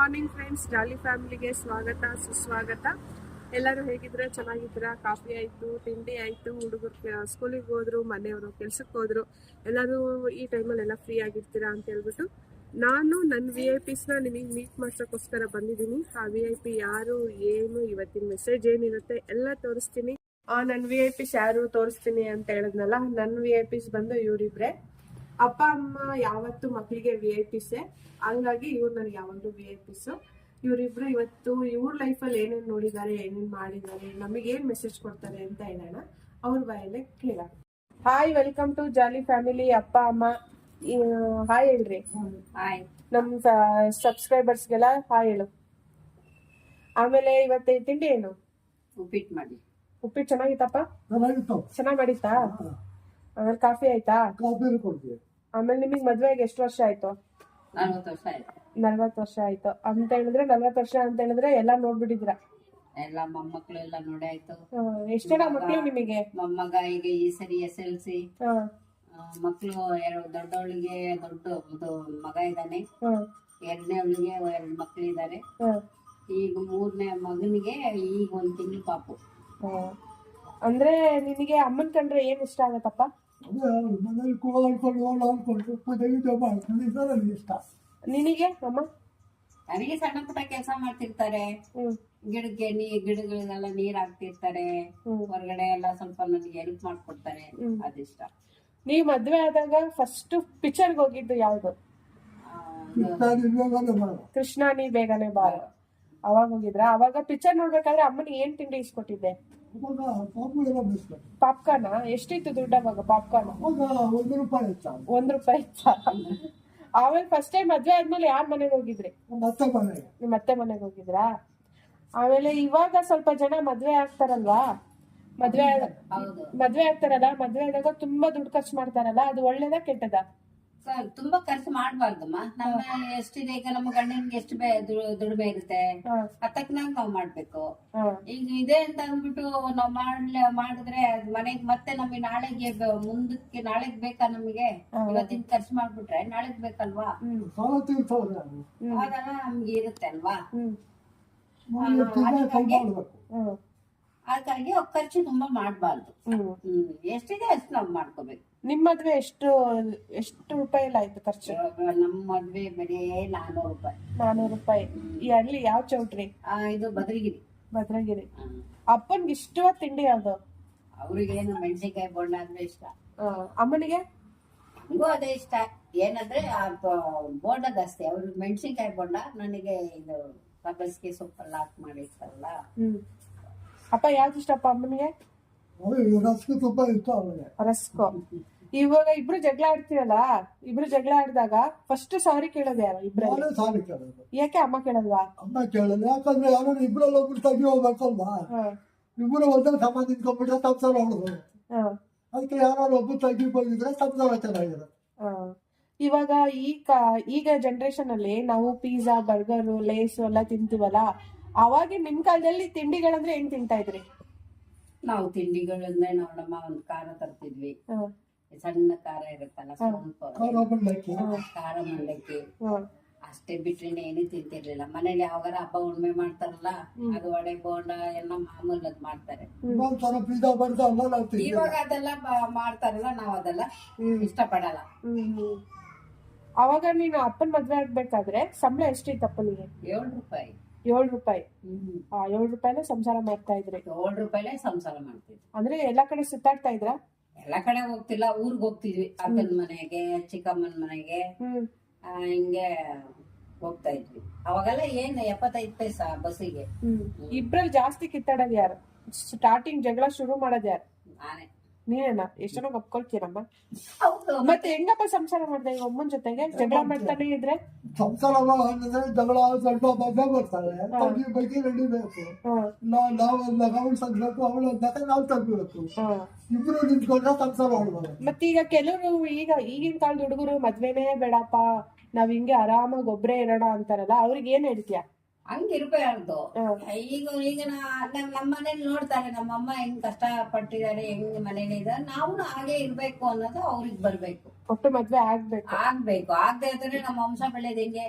Morning friends, ಜಾಲಿ ಫ್ಯಾಮಿಲಿಗೆ ಸ್ವಾಗತ ಸುಸ್ವಾಗತ. ಎಲ್ಲರೂ ಹೇಗಿದ್ರೆ ಚೆನ್ನಾಗಿದ್ದೀರಾ? ಕಾಫಿ ಆಯಿತು, ತಿಂಡಿ ಆಯಿತು, ಹುಡುಗರು ಸ್ಕೂಲಿಗೆ ಹೋದ್ರು, ಮನೆಯವರು ಕೆಲ್ಸಕ್ಕೆ ಹೋದ್ರು. ಎಲ್ಲರೂ ಈ ಟೈಮಲ್ಲಿ ಎಲ್ಲ ಫ್ರೀ ಆಗಿರ್ತೀರಾ ಅಂತ ಹೇಳ್ಬಿಟ್ಟು ನಾನು ನನ್ನ VIP ನ ನಿಮಗೆ ಮೀಟ್ ಮಾಡ್ಸೋಕ್ಕೋಸ್ಕರ ಬಂದಿದ್ದೀನಿ. ಆ VIP ಯಾರು ಏನು ಇವತ್ತಿನ ಮೆಸೇಜ್ ಏನಿರುತ್ತೆ ಎಲ್ಲ ತೋರಿಸ್ತೀನಿ. ನನ್ನ VIPs ಯಾರು ತೋರಿಸ್ತೀನಿ ಅಂತ ಹೇಳಿದ್ನಲ್ಲ, ನನ್ನ VIPs ಬಂದು ಇವರಿಬ್ರೆ. ಅಪ್ಪ ಅಮ್ಮ ಯಾವತ್ತು ಮಕ್ಕಳಿಗೆ VIPs, ಹಂಗಾಗಿ ಇವ್ರು ನನಗೆ ಯಾವಾಗಲೂ VIPs. ಇವರಿಬ್ರು ಇವತ್ತು ಇವ್ರ ಲೈಫಲ್ಲಿ ಏನೇನು ನೋಡಿದ್ದಾರೆ, ಏನೇನು ಮಾಡಿದ್ದಾರೆ, ನಮಗೇನು ಮೆಸೇಜ್ ಕೊಡ್ತಾರೆ ಅಂತ ಹೇಳೋಣ. ಅವ್ರ ಬಾಯಲ್ಲೇ ಕೇಳೋಣ. Hi, welcome to jolly family. ಅಪ್ಪ ಅಮ್ಮ ಹಾಯ್ ಹೇಳ್ರಿ. ಹಾಯ್. ನಮ್ಮ ಸಬ್ಸ್ಕ್ರೈಬರ್ಸ್ಗೆಲ್ಲ ಹಾಯ್ ಹೇಳು. ಆಮೇಲೆ ಇವತ್ತು ತಿಂಡಿ ಏನು? ಉಪ್ಪಿಟ್ಟು ಮಾಡಿ. ಉಪ್ಪಿಟ್ಟು ಚೆನ್ನಾಗಿತ್ತಪ್ಪ? ಚೆನ್ನಾಗಿ ಮಾಡಿತ್ತಾ? ಆಮೇಲೆ ಕಾಫಿ ಆಯ್ತಾ? ಆಮೇಲೆ ನಿಮಗ್ ಮದ್ವೆಗೆ ಎಷ್ಟು ವರ್ಷ ಆಯ್ತು? 40 ವರ್ಷ ಆಯ್ತು. 40 ವರ್ಷ ಆಯ್ತು ಅಂತ ಹೇಳಿದ್ರೆ 40 ವರ್ಷ ಅಂತ ಹೇಳಿದ್ರೆ ಎಲ್ಲಾ ನೋಡ್ಬಿಟ್ಟಿದ್ರ? ಎಲ್ಲ ಮೊಮ್ಮಕ್ಳು ಎಲ್ಲ ನೋಡಿ ಆಯ್ತು. ಎಷ್ಟ್ ಜನ ಮಕ್ಳು ನಿಮಗೆ? ಮೊಮ್ಮಗ ಈಗ ಈ ಸರಿ SLC. ಮಕ್ಳು ದೊಡ್ಡವಳಿಗೆ ದೊಡ್ಡ ಮಗ ಇದ್ದಾನೆ, ಎರಡನೇ ಅವಳಿಗೆ 2 ಮಕ್ಳು ಇದ್ದಾರೆ. ಈಗ 3ನೇ ಮಗನಿಗೆ ಈಗ 1 ತಿಂಗಳು ಪಾಪು. ಅಂದ್ರೆ ನಿನಗೆ ಅಮ್ಮನ್ ಕಂಡ್ರೆ ಏನ್ ಇಷ್ಟ ಆಗತ್ತಪ್ಪ? ನಿನಗೆ ಅಮ್ಮ? ನನಗೆ ಸಣ್ಣ ಪುಟ್ಟ ಕೆಲಸ ಮಾಡ್ತಿರ್ತಾರೆ, ಗಿಡಗಳಿಗೆಲ್ಲ ನೀರ್ ಹಾಕ್ತಿರ್ತಾರೆ, ಹೊರಗಡೆ ಎಲ್ಲ ಸ್ವಲ್ಪ ನನಗೆ ಹೆಲ್ಪ್ ಮಾಡ್ಕೊಡ್ತಾರೆ, ಅದಿಷ್ಟ. ನೀವ್ ಮದ್ವೆ ಆದಾಗ ಫಸ್ಟ್ ಪಿಕ್ಚರ್ಗೆ ಹೋಗಿದ್ದು ಯಾವ್ದು? ಕೃಷ್ಣ ನೀ ಬೇಗನೆ ಬಾರ. ಅವಾಗ ಹೋಗಿದ್ರ? ಅವಾಗ ಪಿಕ್ಚರ್ ನೋಡ್ಬೇಕಾದ್ರೆ ಅಮ್ಮನಿಗೆ ಏನ್ ತಿಂಡಿ ಇಸ್ಕೊಟ್ಟಿದ್ದೆ? ಪಾಪ್ಕಾರ್ನ್. ಎಷ್ಟಿತ್ತು ದುಡ್ಡು ಅವಾಗ ಪಾಪ್ಕಾರ್ನ್? 1 ರೂಪಾಯಿ ಇತ್ತ. 1 ರೂಪಾಯಿ ಇತ್ತ. ಆಮೇಲೆ ಫಸ್ಟ್ ಟೈಮ್ ಮದ್ವೆ ಆದ್ಮೇಲೆ ಯಾರ ಮನೆಗೆ ಹೋಗಿದ್ರಿ? ನಿಮ್ಮ ಅತ್ತೆ ಮನೆಗೆ ಹೋಗಿದ್ರಾ? ಆಮೇಲೆ ಇವಾಗ ಸ್ವಲ್ಪ ಜನ ಮದ್ವೆ ಆಗ್ತಾರಲ್ವಾ, ಮದ್ವೆ ಆಗ್ತಾರಲ್ಲ, ಮದ್ವೆ ಆದಾಗ ತುಂಬಾ ದುಡ್ಡು ಖರ್ಚು ಮಾಡ್ತಾರಲ್ಲ, ಅದು ಒಳ್ಳೇದಾ ಕೆಟ್ಟದಾ? ತುಂಬಾ ಖರ್ಚು ಮಾಡ್ಬಾರ್ದಮ್ಮ. ನಮ್ಮ ಎಷ್ಟಿದೆ, ಈಗ ನಮ್ಮ ಗಂಡನಿಗೆ ಎಷ್ಟು ದುಡಿಮೆ ಇರುತ್ತೆ, ತಕ್ಕನಾಗ ನಾವ್ ಮಾಡ್ಬೇಕು. ಈಗ ಇದೆ ಅಂತ ಅಂದ್ಬಿಟ್ಟು ನಾವ್ ಮಾಡಿದ್ರೆ ಮನೆಗ್ ಮತ್ತೆ ನಮಗೆ ನಾಳೆಗೆ ಮುಂದಕ್ಕೆ ನಾಳೆಗ್ ಬೇಕಾ? ನಮಗೆ ಇವತ್ತಿನ ಖರ್ಚು ಮಾಡ್ಬಿಟ್ರೆ ನಾಳೆಗ್ ಬೇಕಲ್ವಾ? ಅದೆಲ್ಲ ನಮ್ಗೆ ಇರುತ್ತೆ ಅಲ್ವಾ? ಹಾಗಾಗಿ ಖರ್ಚು ತುಂಬಾ ಮಾಡ್ಬಾರ್ದು. ಎಷ್ಟಿದೆ ಅಷ್ಟು ನಾವ್ ಮಾಡ್ಕೋಬೇಕು. ನಿಮ್ ಮದ್ವೆ ಎಷ್ಟು ರೂಪಾಯಿ ಆಯ್ತು ಖರ್ಚು? ನಮ್ ಮದ್ವೆ ಬರೀ 400 ರೂಪಾಯಿ. 400 ರೂಪಾಯಿ. ಅಲ್ಲಿ ಯಾವ ಚೌಟ್ರಿ? ಇದು ಭದ್ರಗಿರಿ. ಅಪ್ಪನ್ಗೆ ಇಷ್ಟವಾದ ತಿಂಡಿ ಯಾವ್ದು? ಅವ್ರಿಗೆ ಮೆಣಸಿನ್ಕಾಯಿ ಬೋಂಡ ಅಂದ್ರೆ ಇಷ್ಟ. ಅಮ್ಮನಿಗೆ? ಹಂಗೂ ಅದೇ ಇಷ್ಟ. ಏನಂದ್ರೆ ಬೋಂಡ ಜಾಸ್ತಿ, ಅವ್ರಿಗೆ ಮೆಣಸಿನ್ಕಾಯಿ ಬೋಂಡ, ನನಗೆ ಇದು ಸಬ್ಬಸಿಗೆ ಸೊಪ್ಪೆಲ್ಲ ಹಾಕಿ ಮಾಡಿರ್ತಾರಲ್ಲ. ಅಪ್ಪ ಯಾವ್ದು ಇಷ್ಟಪ್ಪ ಅಮ್ಮನಿಗೆ? ರಸ್ಕೋ. ಇವಾಗ ಇಬ್ರು ಜಗಳ ಆಡ್ತೀರಲ್ಲ, ಇಬ್ರು ಜಗಳ ಆಡಿದಾಗ ಫಸ್ಟ್ ಸಾರಿ ಕೇಳೋದು ಯಾರು? ಯಾಕೆ ಅಮ್ಮ ಕೇಳಲ್ವಾ? ಅಮ್ಮ ಕೇಳಲ್ಲ, ಯಾಕಂದ್ರೆ ಯಾರು ಇಬ್ರಲ್ಲಿ ಒಬ್ರು ತೆಗಿ ಹೋಗ್ಬೇಕಲ್ವಾ? ಇಬ್ರು ಒಂದೇ ಸಮಾನ ನಿಂತ್ಕೊಂಡ್ಬಿಟ್ರೆ ಸಂಸಾರ ಹೊಡೆದು, ಅದಕ್ಕೆ ಯಾರು ಒಬ್ರು ತೆಗಿ ಬಂದಿದ್ರೆ ಸಂಸಾರ ಚೆನ್ನಾಗಿರುತ್ತೆ. ಇವಾಗ ಈಗ ಜನರೇಷನ್ ಅಲ್ಲಿ ನಾವು ಪಿಜ್ಜಾ, ಬರ್ಗರ್, ಲೇಸ್ ಎಲ್ಲ ತಿಂತೀವಲ್ಲ, ಅವಾಗ ನಿಮ್ ಕಾಲದಲ್ಲಿ ತಿಂಡಿಗಳಂದ್ರೆ ಏನ್ ತಿಂತಾ ಇದ್ರಿ? ನಾವು ತಿಂಡಿಗಳಂದ್ರೆ ನಮ್ಮ ಒಂದು ಖಾರ ತರ್ತಿದ್ವಿ, ಸಣ್ಣ ಖಾರ ಇರುತ್ತಲ್ಲ, ಖಾರ ಮಂಡಕ್ಕಿ, ಅಷ್ಟೇ ಬಿಟ್ರೆ ಏನು ತಿಂತಿರ್ಲಿಲ್ಲ. ಮನೇಲಿ ಯಾವಾಗಾರ ಹಬ್ಬ ಹುಣ್ಣಿಮೆ ಮಾಡ್ತಾರಲ್ಲ, ಅದು ವಡೆ ಬೋಂಡ ಎಲ್ಲ ಮಾಮೂಲಿ ಅದ್ ಮಾಡ್ತಾರೆ. ಇವಾಗ ಅದೆಲ್ಲ ಮಾಡ್ತಾರಲ್ಲ, ನಾವ್ ಅದೆಲ್ಲ ಇಷ್ಟಪಡಲ್ಲ. ಅವಾಗ ನೀನು ಅಪ್ಪನ ಮದ್ವೆ ಆಗ್ಬೇಕಾದ್ರೆ ಸಂಬಳ ಎಷ್ಟಿತ್ತು ಅಪ್ಪನಿಗೆ? 7 ರೂಪಾಯಿ. 7 ರೂಪಾಯಿ. 7 ರೂಪಾಯಿನ ಸಂಸಾರ ಮಾಡ್ತಾ ಇದ್ರಿ? 7 ರೂಪಾಯಿಲೇ ಸಂಸಾರ ಮಾಡ್ತಿದ್ವಿ. ಅಂದ್ರೆ ಎಲ್ಲಾ ಕಡೆ ಸುತ್ತಾಡ್ತಾ ಇದ್ರ? ಎಲ್ಲಾ ಕಡೆ ಹೋಗ್ತಿಲ್ಲ, ಊರ್ಗ್ ಹೋಗ್ತಿದ್ವಿ. ಅಕ್ಕನ ಮನೆಗೆ, ಚಿಕ್ಕಮ್ಮನ ಮನೆಗೆ, ಹಿಂಗೆ ಹೋಗ್ತಾ ಇದ್ವಿ. ಅವಾಗೆಲ್ಲ ಏನ್ 75 ಪೈಸಾ ಬಸ್ಸಿಗೆ. ಇಬ್ರಲ್ಲಿ ಜಾಸ್ತಿ ಕಿತ್ತಾಡೋದು ಯಾರು? ಸ್ಟಾರ್ಟಿಂಗ್ ಜಗಳ ಶುರು ಮಾಡೋದು ಯಾರು? ನಾನೇ. ನೀನೇನಾ? ಎಷ್ಟು ಜನ ಒಪ್ಕೊಳ್ತೀರಮ್ಮ? ಮತ್ತೆ ಹೆಂಗಪ್ಪ ಸಂಸಾರ ಮಾಡ್ದೆ ಈಗ ಅಮ್ಮನ ಜೊತೆಗೆ? ಜಗಳ ಮಾಡ್ತಾನೆ ಇದ್ರೆ ಸಂಸಾರ ಅಂದ್ರೆ ಜಗಳ ಸ್ವಲ್ಪ ಮಗ ಬರ್ತಾರೆ, ಬಗ್ಗೆ ನಡಿಬೇಕು. ನಾವು ತಗ್ಬೇಕು, ಅವಳು ನಾವು ತಗ್ಬೇಕು, ಇಬ್ರು ನಿಂತ್ಕೊಂಡ್ರೆ ಸಂಸಾರ ಹೊಡ್ಬೋದು. ಮತ್ತೀಗ ಕೆಲವರು ಈಗಿನ ಕಾಲದ ಹುಡುಗರು ಮದ್ವೆನೇ ಬೇಡಪ್ಪ, ನಾವ್ ಹಿಂಗೆ ಆರಾಮಾಗಿ ಒಬ್ರೇ ಇರೋಣ ಅಂತಾರಲ್ಲ, ಅವ್ರಿಗೆ ಏನ್ ಹೇಳ್ತೀಯ? ಹಂಗಿರ್ಬಾರ್ದು. ಈಗ ನಮ್ಮ ಮನೇಲಿ ನೋಡ್ತಾರೆ, ನಮ್ಮಮ್ಮ ಹೆಂಗ್ ಕಷ್ಟ ಪಟ್ಟಿದ್ದಾರೆ, ಹೆಂಗ್ ಮನೇಲಿ ಇದಾರೆ, ನಾವು ಹಾಗೆ ಇರ್ಬೇಕು ಅನ್ನೋದು ಅವ್ರಿಗೆ ಬರ್ಬೇಕು. ಒಟ್ಟು ಮದ್ವೆ ಆಗ್ಬೇಕು. ಆಗ್ಬೇಕು. ಆಗದೆ ಇದ್ರೆ ನಮ್ಮ ವಂಶ ಬೆಳೆದ ಹೆಂಗೆ?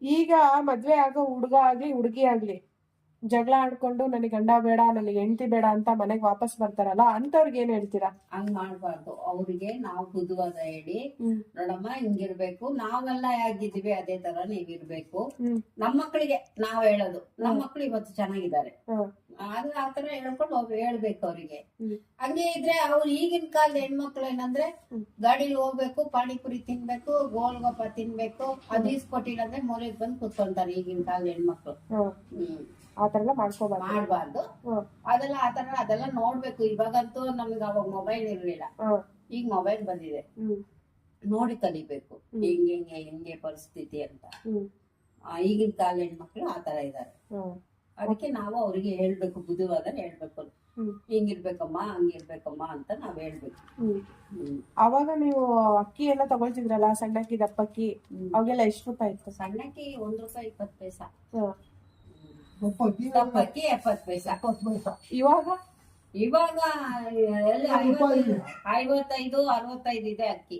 ಈಗ ಮದ್ವೆ ಆಗೋ ಹುಡುಗ ಆಗ್ಲಿ ಹುಡುಗಿ ಆಗ್ಲಿ ಜಗಳ ಆಡ್ಕೊಂಡು ನನಗೆ ಗಂಡ ಬೇಡ ನನಗೆ ಹೆಂಡತಿ ಬೇಡ ಅಂತ ಮನೆಗೆ ವಾಪಸ್ ಬರ್ತಾರಲ್ಲ ಅಂತವ್ರಿಗೆ ಏನ್ ಹೇಳ್ತೀರಾ? ಹಂಗ್ ಮಾಡ್ಬಾರ್ದು. ಅವ್ರಿಗೆ ನಾವು ಬುದ್ಧವಾದ ಹೇಳಿ, ನೋಡಮ್ಮ ಹಿಂಗಿರ್ಬೇಕು, ನಾವೆಲ್ಲ ಹೇಗಿದ್ದೀವಿ ಅದೇ ತರ ನೀವಿರ್ಬೇಕು. ನಮ್ಮ ಮಕ್ಕಳಿಗೆ ನಾವ್ ಹೇಳೋದು, ನಮ್ಮ ಮಕ್ಳು ಇವತ್ತು ಚೆನ್ನಾಗಿದ್ದಾರೆ, ಅದು ಆತರ ಹೇಳ್ಕೊಂಡು ಹೇಳ್ಬೇಕು ಅವ್ರಿಗೆ. ಹಂಗೆ ಇದ್ರೆ ಅವ್ರು ಈಗಿನ ಕಾಲದ ಹೆಣ್ಮಕ್ಳು ಏನಂದ್ರೆ ಗಾಡಿಲಿ ಹೋಗ್ಬೇಕು, ಪಾನಿಪುರಿ ತಿನ್ಬೇಕು, ಗೋಲ್ಗಪ್ಪ ತಿನ್ಬೇಕು, ಅದು ಇಸ್ಕೊಟ್ಟಿಲ್ಲ ಅಂದ್ರೆ ಮೂಲೆಗೆ ಬಂದು ಕುತ್ಕೊಂತಾರೆ ಈಗಿನ ಕಾಲದ ಹೆಣ್ಮಕ್ಳು. ಆತರ ಎಲ್ಲ ಮಾಡ್ಬಾರ್ದು. ಅದೆಲ್ಲ ನೋಡ್ಬೇಕು. ಇವಾಗಂತೂ ನಮ್ಗೆ ಅವಾಗ ಮೊಬೈಲ್ ಇರ್ಲಿಲ್ಲ, ಈಗ ಮೊಬೈಲ್ ಬಂದಿದೆ, ನೋಡಿ ಕಲಿಬೇಕು ಹೆಂಗೆ ಪರಿಸ್ಥಿತಿ ಅಂತ. ಈಗಿನ ಕಾಲ ಹೆಣ್ಮಕ್ಳು ಆತರ ಇದಾರೆ. ಅದಕ್ಕೆ ನಾವು ಅವ್ರಿಗೆ ಹೇಳ್ಬೇಕು, ಬುದ್ಧಿವಾದ ಹೇಳ್ಬೇಕು, ಹಿಂಗಿರ್ಬೇಕಮ್ಮ ಹಂಗಿರ್ಬೇಕಮ್ಮ ಅಂತ ನಾವ್ ಹೇಳ್ಬೇಕು. ಅವಾಗ ನೀವು ಅಕ್ಕಿ ಎಲ್ಲ ತಗೊಳ್ತಿದ್ರಲ್ಲ, ಸಣ್ಣಕ್ಕಿ ದಪ್ಪಕ್ಕಿ, ಅವಾಗೆಲ್ಲ ಎಷ್ಟು ರೂಪಾಯಿ ಇತ್ತು? ಸಣ್ಣಕ್ಕಿ ₹1.20. ದಪ್ಪಕ್ಕಿ ದಪ್ಪಕ್ಕಿ 70 ಪೈಸೆ. ಇವಾಗ ಎಲ್ಲ 55-65 ಇದೆ ಅಕ್ಕಿ.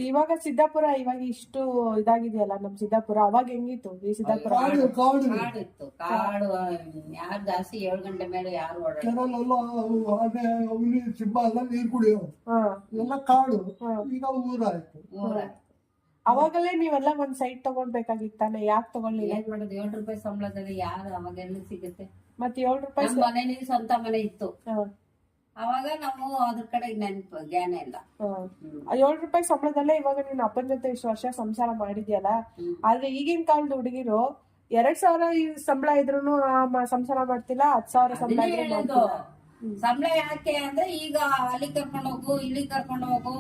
ಇವಾಗ ಸಿದ್ದಾಪುರ ಇವಾಗ ಇಷ್ಟು ಇದಾಗಿದೆಯಲ್ಲ ನಮ್ ಸಿದ್ದಾಪುರ. ಅವಾಗ ಹೆಂಗಿತ್ತು ಈ ಸಿದ್ದಾಪುರ? ಕಾಡಿತ್ತು, ಕಾಡು. ಯಾರು ಜಾಸ್ತಿ 7 ಗಂಟೆ ಮೇಲೆ ಯಾರು ಸಿಂಹ ಎಲ್ಲ ನೀರ್ ಕುಡಿಯೋ ಎಲ್ಲ ಕಾಡು. ಈಗ ಊರಾಯ್ತು. ಅವಾಗಲೇ ನೀವೆಲ್ಲ ಒಂದ್ ಸೈಟ್ ತಗೊಳ್ಬೇಕಾಗಿತ್ತಾನೆ, ಯಾಕೆ ತಗೊಳ್ಳಿಲ್ಲ? ಏನ್ ಮಾಡೋದು, ₹7 ಸಂಬಳದಲ್ಲಿ ಯಾರು ಅವಾಗೆಲ್ಲ ಸಿಗುತ್ತೆ? ಮತ್ತೆ ₹7 ಮನೇಲಿ ಸ್ವಂತ ಮನೆ ಇತ್ತು, ಅವಾಗ ನಾವು ಅದ್ರ ಕಡೆ ನೆನಪು ಜ್ಞಾನ ಇಲ್ಲ. ₹7 ಸಂಬಳದಲ್ಲೇ ಇವಾಗ ನೀನ್ ಅಪ್ಪನ ಜೊತೆ ಇಷ್ಟು ವರ್ಷ ಸಂಸಾರ ಮಾಡಿದ್ಯಲ್ಲ. ಆದ್ರೆ ಈಗಿನ ಕಾಲದ ಹುಡುಗಿರು 2,000 ಸಂಬಳ ಇದ್ರು ಸಂಸಾರ ಮಾಡ್ತಿಲ್ಲ, 10,000 ಸಂಬಳ ಇದ್ರು ಸಂಬಳ ಯಾಕೆ ಅಂದ್ರೆ ಈಗ ಅಲ್ಲಿ ಕರ್ಕೊಂಡು ಹೋಗು, ಇಲ್ಲಿ ಕರ್ಕೊಂಡು ಹೋಗು,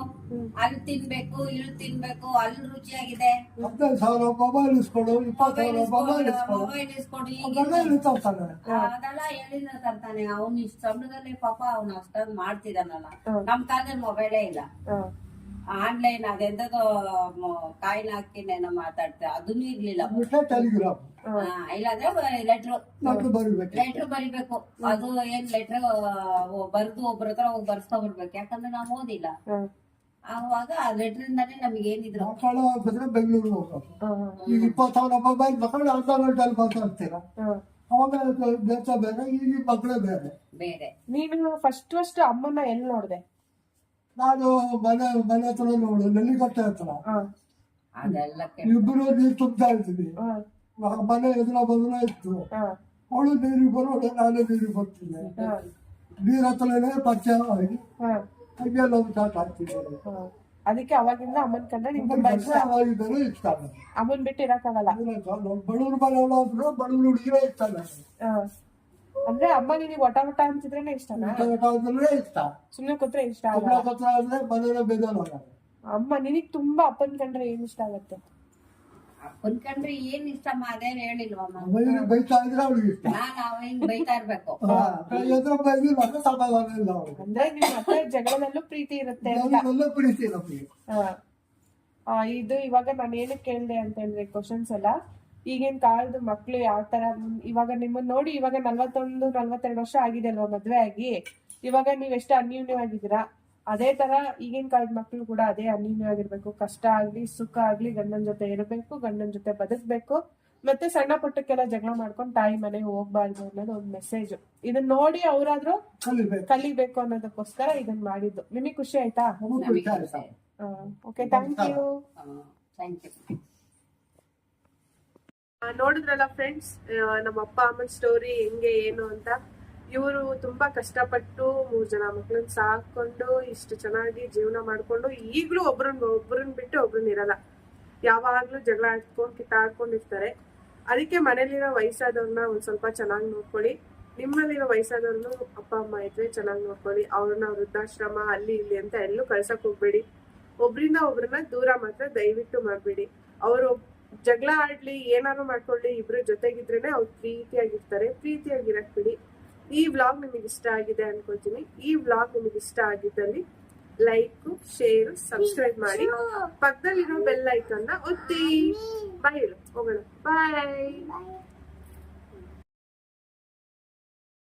ಅಲ್ಲಿ ತಿನ್ಬೇಕು, ಇಲ್ಲಿ ತಿನ್ಬೇಕು, ಅಲ್ಲಿ ರುಚಿಯಾಗಿದೆ, ಮೊಬೈಲ್ ಇಸ್ಕೊಡು, ಮೊಬೈಲ್ ಇಸ್ಕೊಡು, ಅದೆಲ್ಲ ಎಲ್ಲಿಂದ ತರ್ತಾನೆ ಅವ್ನು? ಇಷ್ಟ ಸಂಬಳದಲ್ಲಿ ಪಾಪ ಅವ್ನು ಅಷ್ಟಾಗಿ ಮಾಡ್ತಿದಾನಲ್ಲ. ನಮ್ ಕಾಲದಲ್ಲಿ ಮೊಬೈಲೇ ಇಲ್ಲ, ಆನ್ಲೈನ್ ಅದೆಂತದೋ ಕಾಯಿನ್ ಹಾಕಿನೇನೋ ಮಾತಾಡ್ತಾರೆ, ಅದನ್ನೂ ಇರ್ಲಿಲ್ಲ. ಇಲ್ಲಾಂದ್ರೆ ಲೆಟ್ರ್ ಬರಿಬೇಕು. ಅದು ಏನ್ ಲೆಟ್ರ್ ಬರ್ದು ಒಬ್ರ ಹತ್ರ ಹೋಗಿ ಬರ್ಸ್ಕೊಂಡ್ ಬರ್ಬೇಕು, ಯಾಕಂದ್ರೆ ನಾವ್ ಓದಿಲ್ಲ. ಆವಾಗ ಆ ಲೆಟರ್ ಇಂದಾನೆ ನಮ್ಗೆ ಏನಿದ್ರು ಬೆಂಗಳೂರು ಹೋಗ್ಬೇಕು. ಈಗ 20,000 ಮೊಬೈಲ್ ತಗೊಂಡು ಅರ್ಧ ಗಂಟೆಯಲ್ಲಿ ಮಾತಾಡ್ತೀರಾ. ಅವಾಗ ದೇಶ ಬೇರೆ, ಈಗ ಮಕ್ಕಳೇ ಬೇರೆ ಬೇರೆ. ನೀನು ಫಸ್ಟ್ ಅಮ್ಮನ ಎಲ್ಲಿ ನೋಡ್ದೆ? ನಾನು ಮನೆ ಹತ್ರ ನೋಡು, ನೆಲ್ಲಿಕಟ್ಟೆ ಹತ್ರ. ಅದೆಲ್ಲ ಇಬ್ರು ನೀರು ತುಂಬ್ತಾ ಇರ್ತೀವಿ. ಮನೆ ಎದುರ ಬದಲ ಇತ್ತು, ಅವಳು ನೀರಿಗೆ ಬರೋಳು, ನಾನು ನೀರಿಗೆ ಬರ್ತೀನಿ. ನೀರ್ ಹತ್ರನೇ ಪರಿಚಯ ಆಗಿ ಹಾಗೆ ನಾವು ಸ್ಟಾರ್ಟ್ ಆಗ್ತಿದ್ದೇವೆ. ಅದಕ್ಕೆ ಅವಾಗಿಂದ ಅಮ್ಮನ್ ಕಂಡ್ರೆ ನಿಮ್ಗೆ ಇಷ್ಟ. ಅಮ್ಮನ್ ಬಿಟ್ಟು ಇರಕ್ಕಾಗಲ್ಲ. ಬಡವ್ರ ಮನೆಯಲ್ಲ ಅಂದ್ರು ಬಡವ್ರ ಹುಡುಗಿರೇ ಇಷ್ಟ. ಅಂದ್ರೆ ಅಮ್ಮ ನಿನಗೆ ಒಟ ಅಂತಿದ್ರೇನೆ ಇಷ್ಟನಾ? ಇಷ್ಟ. ಸುಮ್ನೆ ಕೂತ್ರೆ ಇಷ್ಟ ಅಂದ್ರೆ ಮನೇಲೆ ಬೇಜಾರು. ಅಮ್ಮ ನಿನಗ್ ತುಂಬಾ ಅಪ್ಪನ್ ಕಂಡ್ರೆ ಏನ್ ಇಷ್ಟ ಆಗತ್ತೆ? ಅಪ್ಪನ್ ಕಂಡ್ರೆ ಏನ್ ಇಷ್ಟಮ್ಮ ಅದೇನ್ ಹೇಳಿಲ್ವಮ್ಮ. ಬೈತಾ ಇದ್ರೆ ಅವ್ಳಿಗೆ ಇಷ್ಟ. ನಾವ್ ಹಿಂಗ್ ಬೈತಾ ಇರ್ಬೇಕು. ಅಂದ್ರೆ ನಿಮ್ ಮತ್ತೆ ಜಗಳದಲ್ಲೂ ಪ್ರೀತಿ ಇರುತ್ತೆ ಪ್ರೀತಿ ನಮಗೆ. ಇದು ಇವಾಗ ನಾನು ಏನಕ್ಕೆ ಕೇಳಿದೆ ಅಂತ ಹೇಳಿದ್ರೆ ಕ್ವಶನ್ಸ್ ಎಲ್ಲ, ಈಗಿನ ಕಾಲದ ಮಕ್ಳು ಯಾವ ತರ ಇವಾಗ ನಿಮ್ಮನ್ನ ನೋಡಿ ಇವಾಗ 41-42 ವರ್ಷ ಆಗಿದೆ ಅಲ್ವಾ ಮದ್ವೆ ಆಗಿ, ಇವಾಗ ನೀವ್ ಎಷ್ಟು ಅನ್ಯೂನ್ಯವಾಗಿದ್ದೀರಾ, ಅದೇ ತರ ಈಗಿನ ಕಾಲದ ಮಕ್ಳು ಕೂಡ ಅದೇ ಅನ್ಯೂನ್ಯವಾಗಿರ್ಬೇಕು. ಕಷ್ಟ ಆಗ್ಲಿ ಸುಖ ಆಗ್ಲಿ ಗಂಡನ ಜೊತೆ ಇರಬೇಕು, ಗಂಡನ ಜೊತೆ ಬದುಕ್ಬೇಕು, ಮತ್ತೆ ಸಣ್ಣ ಪುಟ್ಟಕ್ಕೆಲ್ಲ ಜಗಳ ಮಾಡ್ಕೊಂಡು ತಾಯಿ ಮನೆಗೆ ಹೋಗ್ಬಾರ್ದು ಅನ್ನೋದು ಒಂದು ಮೆಸೇಜ್. ಇದನ್ನ ನೋಡಿ ಅವ್ರಾದ್ರೂ ಕಲಿಬೇಕು ಅನ್ನೋದಕ್ಕೋಸ್ಕರ ಇದನ್ನ ಮಾಡಿದ್ದು. ನಿಮಗೆ ಖುಷಿ ಆಯ್ತಾ? Okay, thank you. ನೋಡಿದ್ರಲ್ಲ ಫ್ರೆಂಡ್ಸ್, ನಮ್ಮ ಅಪ್ಪ ಅಮ್ಮನ ಸ್ಟೋರಿ ಹೆಂಗೆ ಏನು ಅಂತ. ಇವರು ತುಂಬಾ ಕಷ್ಟಪಟ್ಟು 3 ಜನ ಮಕ್ಳನ್ನ ಸಾಕೊಂಡು ಇಷ್ಟು ಚೆನ್ನಾಗಿ ಜೀವನ ಮಾಡ್ಕೊಂಡು ಈಗ್ಲೂ ಒಬ್ರನ್ನ ಬಿಟ್ಟು ಒಬ್ರನ್ನ ಇರಲ್ಲ, ಯಾವಾಗ್ಲೂ ಜಗಳ ಆಡ್ಕೊಂಡು ಕಿತ್ತಾಡ್ಕೊಂಡಿರ್ತಾರೆ. ಅದಕ್ಕೆ ಮನೇಲಿರೋ ವಯಸ್ಸಾದವ್ರನ್ನ ಒಂದ್ ಸ್ವಲ್ಪ ಚೆನ್ನಾಗಿ ನೋಡ್ಕೊಳ್ಳಿ. ನಿಮ್ಮಲ್ಲಿರೋ ವಯಸ್ಸಾದವ್ರನ್ನು ಅಪ್ಪ ಅಮ್ಮ ಇದ್ರೆ ಚೆನ್ನಾಗಿ ನೋಡ್ಕೊಳ್ಳಿ. ಅವ್ರನ್ನ ವೃದ್ಧಾಶ್ರಮ ಅಲ್ಲಿ ಇಲ್ಲಿ ಅಂತ ಎಲ್ಲೂ ಕಳ್ಸಕ್ ಹೋಗ್ಬೇಡಿ. ಒಬ್ರಿಂದ ಒಬ್ರನ್ನ ದೂರ ಮಾತ್ರ ದಯವಿಟ್ಟು ಮಾಡ್ಬೇಡಿ. ಅವರು ಜಗಳ ಆಡ್ಲಿ ಏನಾದ್ರು ಮಾಡ್ಕೊಳ್ಳಿ, ಇಬ್ರು ಜೊತೆಗಿದ್ರೇನೆ ಅವ್ರು ಪ್ರೀತಿಯಾಗಿರ್ತಾರೆ. ಪ್ರೀತಿಯಾಗಿರಕ್ ಬಿಡಿ. ಈ ವ್ಲಾಗ್ ನಿಮಗೆ ಇಷ್ಟ ಆಗಿದೆ ಅನ್ಕೊಳ್ತೀನಿ. ಈ ವ್ಲಾಗ್ ನಿಮಗೆ ಇಷ್ಟ ಆಗಿದ್ದಲ್ಲಿ ಲೈಕ್, ಶೇರ್, ಸಬ್ಸ್ಕ್ರೈಬ್ ಮಾಡಿ, ಪಕ್ಕದಲ್ಲಿರೋ ಬೆಲ್ ಐಕಾನ್ನ ಒತ್ತಿ. ಬಾಯ್ ಹೇಳು, ಹೋಗೋಣ. ಬಾಯ್.